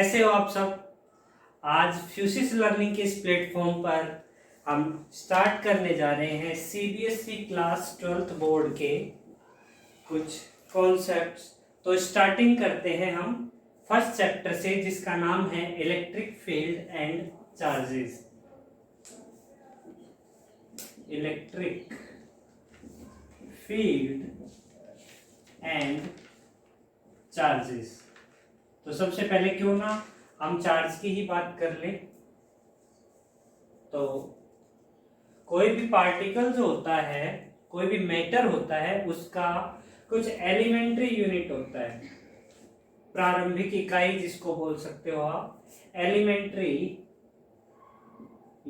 कैसे हो आप सब। आज फ्यूसिस लर्निंग के इस प्लेटफॉर्म पर हम स्टार्ट करने जा रहे हैं सीबीएसई क्लास 12th बोर्ड के कुछ कॉन्सेप्ट्स। तो स्टार्टिंग करते हैं हम फर्स्ट चैप्टर से, जिसका नाम है electric field and charges. Electric field and charges. तो सबसे पहले क्यों ना हम चार्ज की ही बात कर लें। तो कोई भी पार्टिकल जो होता है, कोई भी मैटर होता है, उसका कुछ एलिमेंट्री यूनिट होता है, प्रारंभिक इकाई जिसको बोल सकते हो आप, एलिमेंट्री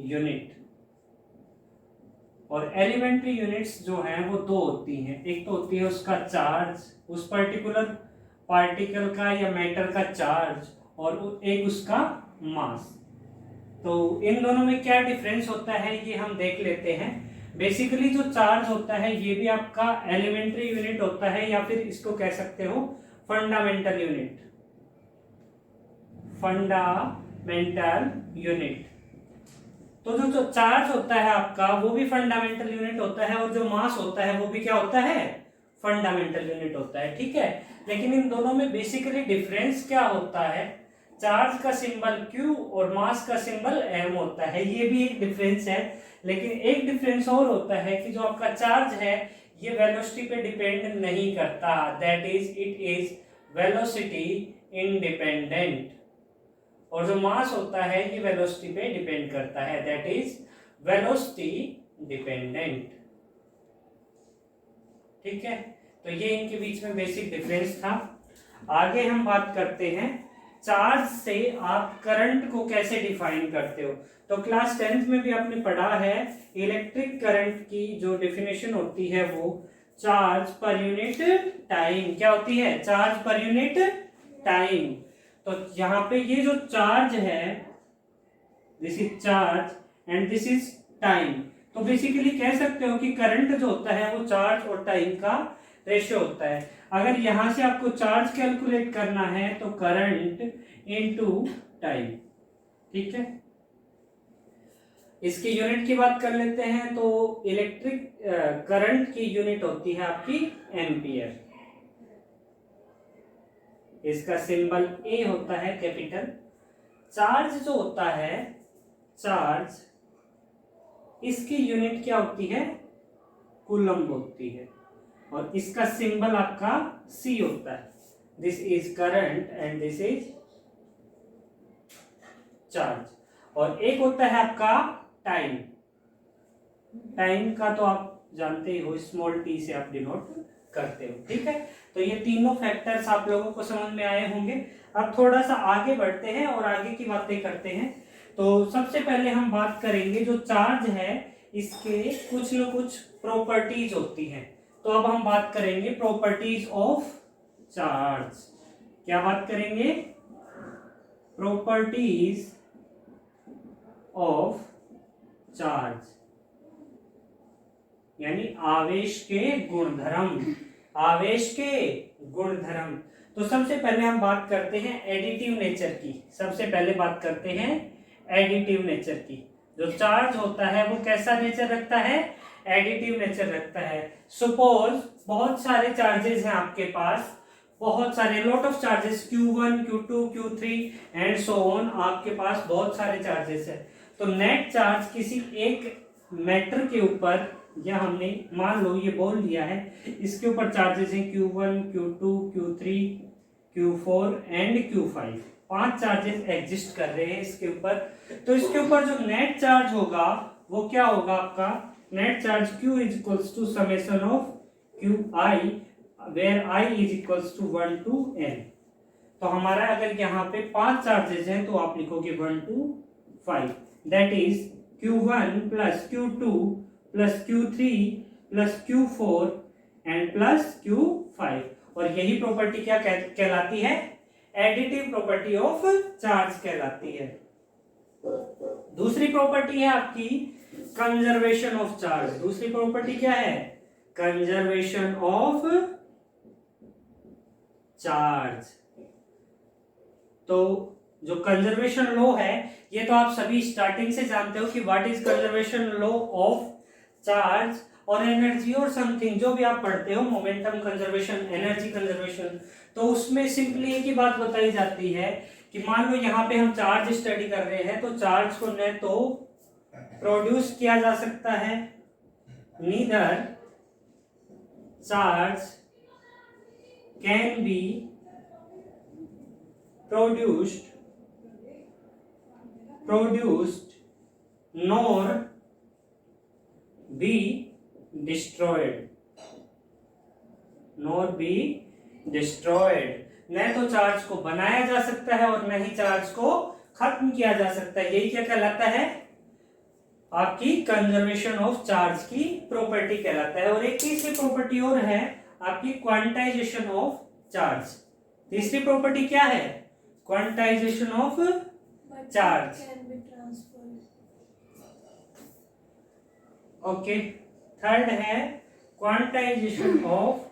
यूनिट। और एलिमेंट्री यूनिट्स जो हैं वो दो होती हैं। एक तो होती है उसका चार्ज, उस पर्टिकुलर पार्टिकल का या मैटर का चार्ज, और एक उसका मास। तो इन दोनों में क्या डिफरेंस होता है ये हम देख लेते हैं। बेसिकली जो चार्ज होता है ये भी आपका एलिमेंट्री यूनिट होता है, या फिर इसको कह सकते हो फंडामेंटल यूनिट। Fundamental unit. तो जो चार्ज होता है आपका वो भी फंडामेंटल यूनिट होता है, और जो मास होता है वो भी क्या होता है, फंडामेंटल यूनिट होता है। ठीक है, लेकिन इन दोनों में बेसिकली डिफरेंस क्या होता है, चार्ज का सिंबल Q और मास का सिंबल M होता है। ये भी एक डिफरेंस है। लेकिन एक डिफरेंस और होता है कि जो आपका चार्ज है ये वेलोसिटी पे डिपेंड नहीं करता, that is it is velocity independent. और जो मास होता है ये वेलोसिटी पे डिपेंड करता है, दैट इज वेलोसिटी डिपेंडेंट। ठीक है, तो ये इनके बीच में बेसिक डिफरेंस था। आगे हम बात करते हैं चार्ज से आप करंट को कैसे डिफाइन करते हो। तो क्लास 10th में भी आपने पढ़ा है, इलेक्ट्रिक करंट की जो डेफिनेशन होती है वो चार्ज पर यूनिट टाइम। क्या होती है, चार्ज पर यूनिट टाइम। तो यहाँ पे ये जो चार्ज है, this is charge and this is time. तो बेसिकली कह सकते हो कि करंट जो होता है वो चार्ज और टाइम का रेशियो होता है। अगर यहां से आपको चार्ज कैलकुलेट करना है तो करंट इनटू टाइम। ठीक है, इसकी यूनिट की बात कर लेते हैं। तो इलेक्ट्रिक करंट की यूनिट होती है आपकी एम्पियर। इसका सिंबल ए होता है कैपिटल। चार्ज जो होता है, चार्ज, इसकी यूनिट क्या होती है, कूलम्ब होती है, और इसका सिंबल आपका सी होता है। This is current and this is charge. और एक होता है आपका टाइम। टाइम का तो आप जानते ही हो, स्मॉल टी से आप डिनोट करते हो। ठीक है, तो ये तीनों फैक्टर्स आप लोगों को समझ में आए होंगे। अब थोड़ा सा आगे बढ़ते हैं और आगे की बातें करते हैं। तो सबसे पहले हम बात करेंगे जो चार्ज है इसके कुछ न कुछ प्रॉपर्टीज होती हैं। तो अब हम बात करेंगे प्रॉपर्टीज ऑफ चार्ज। क्या बात करेंगे, प्रॉपर्टीज ऑफ चार्ज, यानी आवेश के गुणधर्म। आवेश के गुणधर्म। तो सबसे पहले हम बात करते हैं एडिटिव नेचर की। सबसे पहले बात करते हैं एडिटिव नेचर की। जो चार्ज होता है वो कैसा नेचर रखता है, एडिटिव नेचर रखता है। सपोज बहुत सारे चार्जेस हैं आपके पास, बहुत सारे, lot of charges, Q1, Q2, Q3 and so on. आपके पास बहुत सारे चार्जेस है। तो नेट चार्ज किसी एक मैटर के ऊपर, या हमने मान लो ये बोल दिया है, इसके ऊपर चार्जेस हैं Q1, Q2, Q3, Q4 and Q5। 5 charges exist कर रहे हैं इसके ऊपर। तो इसके ऊपर जो नेट चार्ज होगा वो क्या होगा, आपका net charge Q is equals to summation of QI, where I is equals to 1 to N। तो हमारा अगर यहाँ पे 5 चार्जेस हैं तो आप लिखोगे 1 to 5, that is Q1 plus Q2 plus Q3 plus Q4 and plus Q5। और यही प्रॉपर्टी क्या कहलाती है, एडिटिव प्रॉपर्टी ऑफ चार्ज कहलाती है। दूसरी प्रॉपर्टी है आपकी कंजर्वेशन ऑफ चार्ज। दूसरी प्रॉपर्टी क्या है, कंजर्वेशन ऑफ चार्ज। तो जो कंजर्वेशन लॉ है, ये तो आप सभी स्टार्टिंग से जानते हो कि what is conservation law of charge और एनर्जी और समथिंग, जो भी आप पढ़ते हो, मोमेंटम कंजर्वेशन, एनर्जी कंजर्वेशन, तो उसमें सिंपली एक ही बात बताई जाती है कि मान लो यहाँ पे हम चार्ज स्टडी कर रहे हैं, तो चार्ज को न तो प्रोड्यूस किया जा सकता है, neither charge can be produced nor be destroyed, न तो चार्ज को बनाया जा सकता है और न ही चार्ज को खत्म किया जा सकता है। यही क्या कहलाता है, आपकी कंजर्वेशन ऑफ चार्ज की प्रॉपर्टी कहलाता है। और एक तीसरी प्रॉपर्टी और है आपकी क्वांटाइजेशन ऑफ चार्ज। तीसरी प्रॉपर्टी क्या है, quantization of charge. Okay, third है क्वांटाइजेशन ऑफ,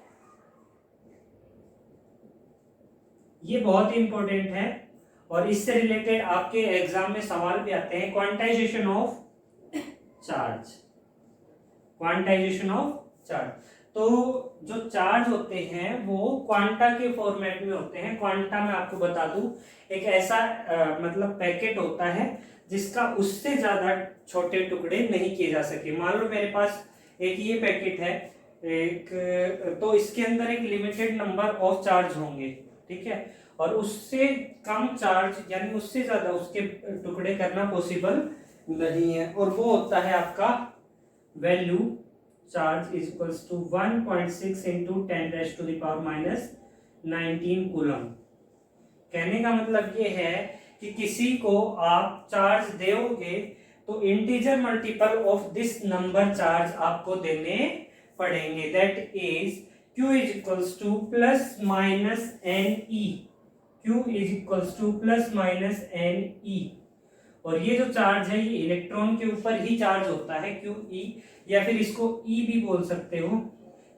ये बहुत ही इंपॉर्टेंट है और इससे रिलेटेड आपके एग्जाम में सवाल भी आते हैं, quantization of charge. Quantization of charge, तो जो चार्ज होते हैं वो क्वांटा के फॉर्मेट में होते हैं। क्वांटा में आपको बता दूं, एक ऐसा मतलब पैकेट होता है जिसका उससे ज्यादा छोटे टुकड़े नहीं किए जा सके। मान लो मेरे पास एक ये पैकेट है एक, तो इसके अंदर एक लिमिटेड नंबर ऑफ चार्ज होंगे, ठीक है, और उससे कम चार्ज यानी उससे ज्यादा उसके टुकड़े करना पॉसिबल नहीं है, और वो होता है आपका value charge is equals to 1.6 into 10⁻⁻19 coulomb. कहने का मतलब ये है कि किसी को आप चार्ज दोगे तो integer multiple of this number charge आपको देने पड़ेंगे, that is Q is equals to plus minus N E, Q is equals to plus minus N E. और ये जो चार्ज है ये इलेक्ट्रॉन के ऊपर ही चार्ज होता है, QE, या फिर इसको E भी बोल सकते हो।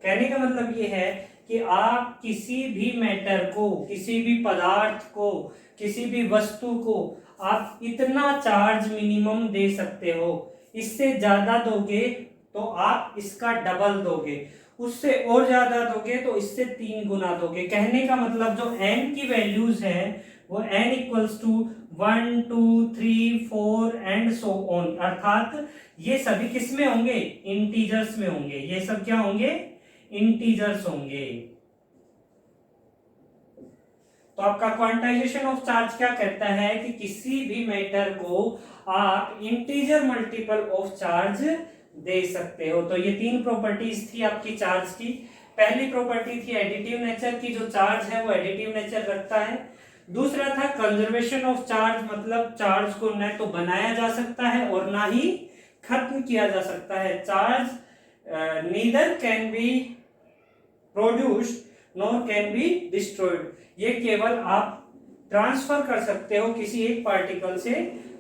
कहने का मतलब ये है कि आप किसी भी मैटर को, किसी भी पदार्थ को, किसी भी वस्तु को आप इतना चार्ज मिनिमम दे सकते हो। इससे ज्यादा दोगे तो आप इसका डबल दोगे, उससे और ज्यादा दोगे तो इससे 3 गुना दोगे। कहने का मतलब जो n की वैल्यूज है वो n equals to 1 2 3 4 and so on, अर्थात ये सभी किस में होंगे, इंटीजर्स में होंगे। ये सब क्या होंगे, इंटीजर्स होंगे। तो आपका क्वांटाइजेशन ऑफ चार्ज क्या कहता है कि किसी भी मैटर को आप इंटीजर मल्टीपल ऑफ चार्ज दे सकते हो। तो ये 3 प्रॉपर्टीज थी आपकी चार्ज की। पहली प्रॉपर्टी थी एडिटिव नेचर की, जो चार्ज है वो एडिटिव नेचर रखता है। दूसरा था कंजर्वेशन ऑफ चार्ज, मतलब चार्ज को न तो बनाया जा सकता है और ना ही खत्म किया जा सकता है। Charge neither can be produced nor can be destroyed. ये केवल आप ट्रांसफर कर सकते हो किसी एक पार्टिकल से,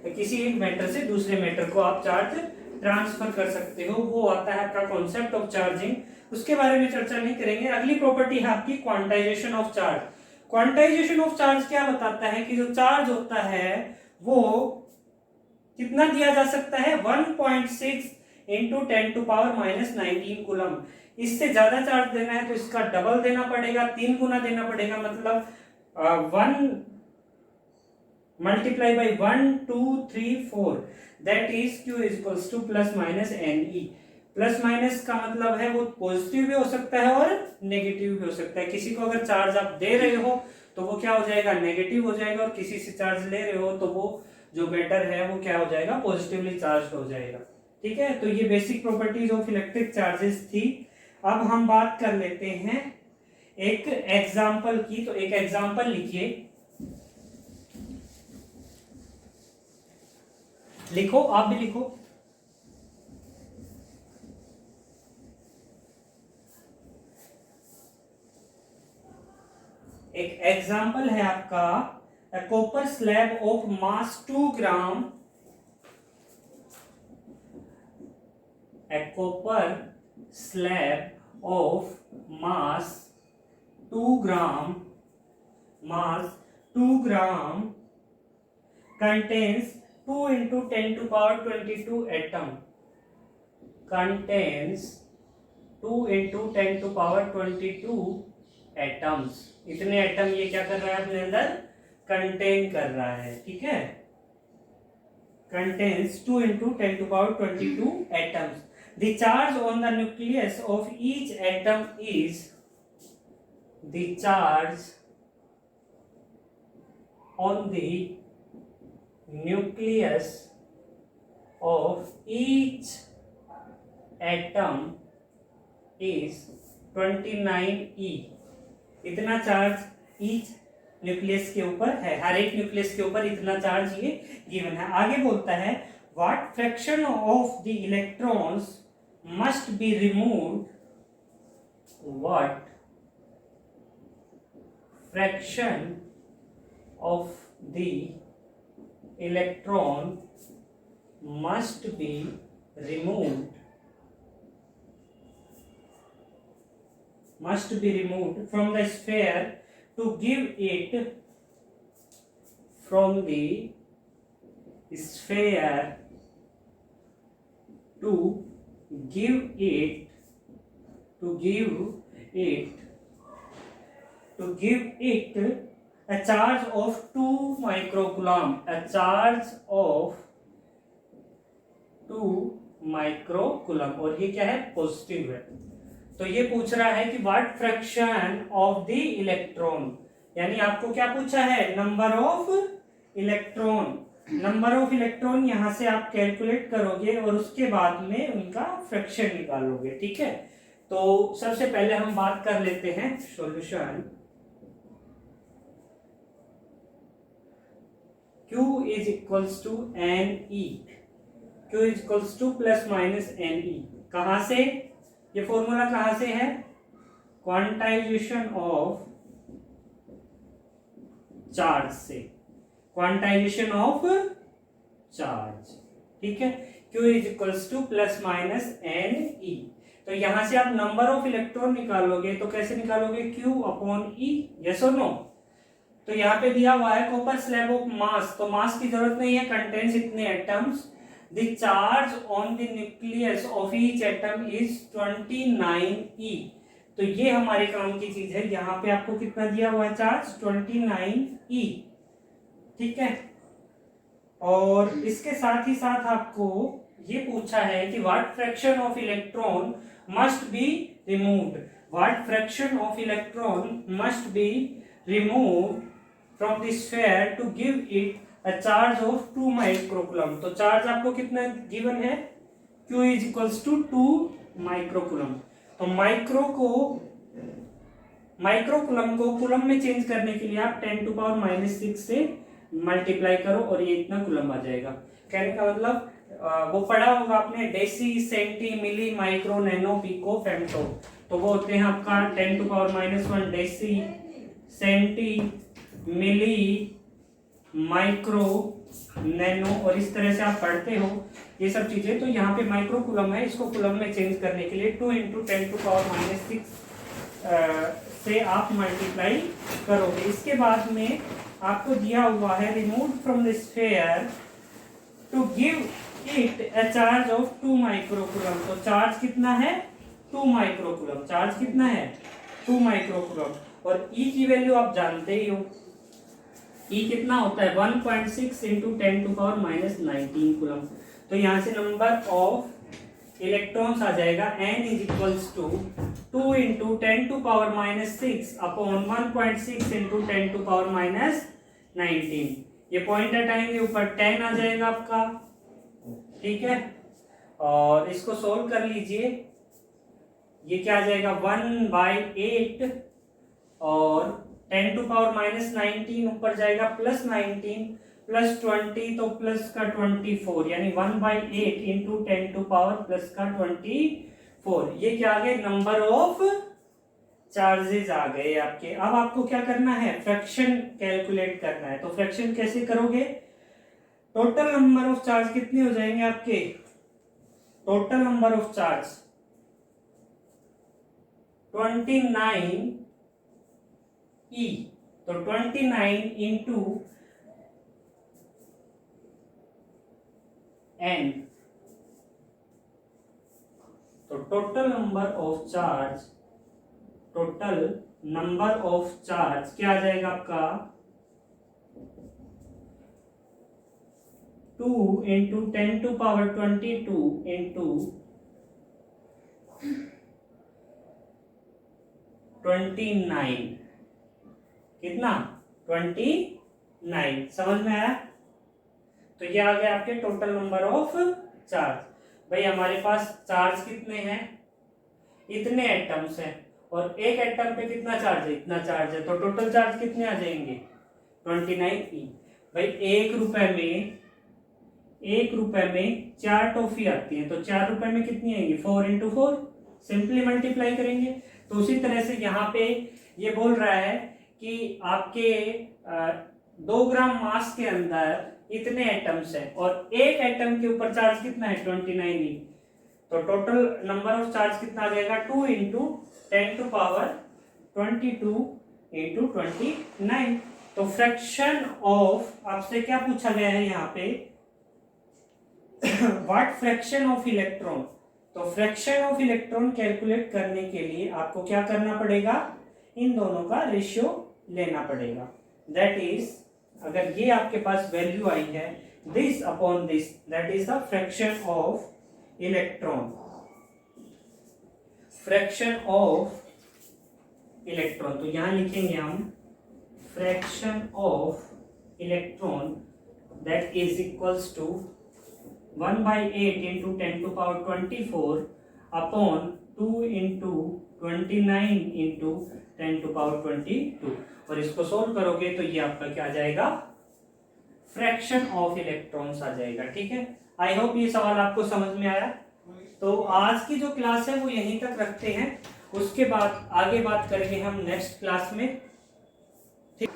किसी एक मैटर से दूसरे मैटर को आप चार्ज ट्रांसफर कर सकते हो। वो आता है आपका कॉन्सेप्ट ऑफ चार्जिंग, उसके बारे में चर्चा नहीं करेंगे। अगली प्रॉपर्टी है आपकी quantization of charge. Quantization of charge क्या बताता है कि जो चार्ज होता है वो कितना दिया जा सकता है, 1.6 इंटू 10⁻⁻19 कूलम। इससे ज्यादा चार्ज देना है तो इसका डबल देना पड़ेगा, 3 गुना देना पड़ेगा, मतलब 1 multiply by 1 2 3 4, that is Q is equals to plus minus NE। Plus minus का मतलब है वो पॉजिटिव भी हो सकता है और नेगेटिव भी हो सकता है। किसी को अगर चार्ज आप दे रहे हो तो वो क्या हो जाएगा, नेगेटिव हो जाएगा, और किसी से चार्ज ले रहे हो तो वो जो मैटर है वो क्या हो जाएगा, पॉजिटिवली चार्ज हो जाएगा। ठीक है, तो ये basic properties of electric charges थी। अब हम बात कर लेते हैं एक एग्जाम्पल की। तो एक एग्जाम्पल लिखिए, लिखो, आप भी लिखो। एक एग्जाम्पल है आपका, a copper slab of mass 2 gram, a copper slab of mass 2 gram, mass 2 gram contains 2 into 10 to power 22 atom, contains 2 into 10 to power 22 atoms। इतने एटम ये क्या कर रहा है अपने अंदर, कंटेन कर रहा है, ठीक है। contains 2 into 10 to power 22 atoms। The charge on the nucleus of each atom is, the charge on the nucleus of each atom is 29e। इतना चार्ज ईच न्यूक्लियस के ऊपर है, हर एक न्यूक्लियस के ऊपर इतना चार्ज ये गिवन है। आगे बोलता है what fraction of the electrons must be removed, what fraction of the electron must be removed, must be removed from the sphere to give it, from the sphere to give it, to give it, to give it a charge of 2 microcoulomb, a charge of 2 microcoulomb, और ये क्या है, positive है। तो ये पूछ रहा है कि what fraction of the electron, यानी आपको क्या पूछा है, number of electron. Number of electron यहां से आप कैलकुलेट करोगे और उसके बाद में उनका फ्रैक्शन निकालोगे, ठीक है। तो सबसे पहले हम बात कर लेते हैं solution. Q is equals to NE, Q is equals to plus minus NE। कहां से, ये फॉर्मूला कहां से है, क्वांटाइजेशन ऑफ चार्ज से, क्वांटाइजेशन ऑफ चार्ज, ठीक है। Q is equals to plus minus NE। तो यहां से आप नंबर ऑफ इलेक्ट्रॉन निकालोगे तो कैसे निकालोगे, Q अपॉन E, यस और नो। तो यहाँ पे दिया हुआ है कॉपर स्लैब ऑफ मास, तो मास की जरूरत नहीं है, कंटेन्स इतने atoms. The charge on the nucleus of each atom is 29e। तो ये हमारे काम की चीज है, यहाँ पे आपको कितना दिया हुआ है चार्ज, 29e, ठीक है। और इसके साथ ही साथ आपको ये पूछा है कि what fraction of electron must be removed, what fraction of electron must be removed from the sphere to give it a charge of 2 microcoulomb। तो चार्ज आपको कितना गिवन है, Q is equals to 2 microcoulomb। तो microcoulomb को coulomb में change करने के लिए आप 10 टू पावर माइनस 6 से मल्टीप्लाई करो और ये इतना कुलम आ जाएगा। कहने का मतलब वो पढ़ा होगा आपने, deci, centi, milli, micro, nano, pico, femto. तो वो होते हैं आपका 10 to power minus 1 deci, centi, milli, micro, nano, और इस तरह से आप पढ़ते हो ये सब चीजें। तो यहाँ पे माइक्रो कुलम है, इसको कुलम में चेंज करने के लिए 2 इंटू 10 टू पावर माइनस 6 से आप मल्टीप्लाई करोगे। इसके बाद में आपको दिया हुआ है remove from the sphere to give it a charge of 2 microcoulomb. तो चार्ज कितना है, 2 माइक्रोकुलम। चार्ज कितना है, 2 माइक्रोकुलम। और ई की वैल्यू आप जानते ही हो, ई कितना होता है, 1.6 into 10 to power minus 19 coulomb. तो यहाँ से नंबर ऑफ इलेक्ट्रॉन्स आ जाएगा n is equals to 2 into 10 to power minus 6 upon 1.6 into 10 to power minus 19। ये पॉइंट हटाएंगे, ऊपर 10 आ जाएगा आपका, ठीक है। और इसको सोल्व कर लीजिए, ये क्या आ जाएगा 1/8 और 10 टू पावर माइनस 19 ऊपर जाएगा प्लस 19 प्लस 20 तो प्लस का 24, यानी 1/8 इंटू 10 टू पावर प्लस का 24। ये क्या आ गए, नंबर ऑफ चार्जेस आ गए आपके। अब आपको क्या करना है, फ्रैक्शन कैलकुलेट करना है। तो फ्रैक्शन कैसे करोगे, टोटल नंबर ऑफ चार्ज कितने हो जाएंगे आपके, total number of charge 29 E। तो 29 इंटू n, तो टोटल नंबर ऑफ चार्ज क्या आ जाएगा आपका 2 इंटू 10⁻22 इंटू 29, कितना 29, समझ में आया। तो ये आ गया आपके टोटल नंबर ऑफ चार्ज। भाई हमारे पास चार्ज कितने हैं, इतने एटम्स हैं, और एक एटम पे कितना चार्ज है, इतना चार्ज है, तो टोटल चार्ज कितने आ जाएंगे 29 E। भाई एक रुपए में 4 टॉफी आती है, तो 4 रुपए में कितनी आएगी 4 इंटू 4, सिंपली मल्टीप्लाई करेंगे। तो उसी तरह से यहाँ पे ये बोल रहा है कि आपके 2 ग्राम मास के अंदर इतने एटम्स हैं और एक एटम के ऊपर चार्ज कितना है 29E, तो टोटल नंबर ऑफ चार्ज कितना आ जाएगा 2 इंटू 10⁻22 इंटू 29। तो फ्रैक्शन ऑफ, आपसे क्या पूछा गया है यहाँ पे व्हाट फ्रैक्शन ऑफ इलेक्ट्रॉन। तो फ्रैक्शन ऑफ इलेक्ट्रॉन कैलकुलेट करने के लिए आपको क्या करना पड़ेगा, इन दोनों का रेशियो लेना पड़ेगा। दैट इज, अगर ये आपके पास वैल्यू आई है this upon this, that is the fraction of electron, fraction of electron. तो यहां लिखेंगे हम fraction of electron that is equals to 1/8 into 10⁻24 upon 2 into 29 into 10⁻22, और इसको सोल्व करोगे तो ये आपका क्या आ जाएगा, फ्रैक्शन ऑफ इलेक्ट्रॉन्स आ जाएगा। ठीक है, आई होप ये सवाल आपको समझ में आया। तो आज की जो क्लास है वो यहीं तक रखते हैं, उसके बाद आगे बात करेंगे हम नेक्स्ट क्लास में। ठीक।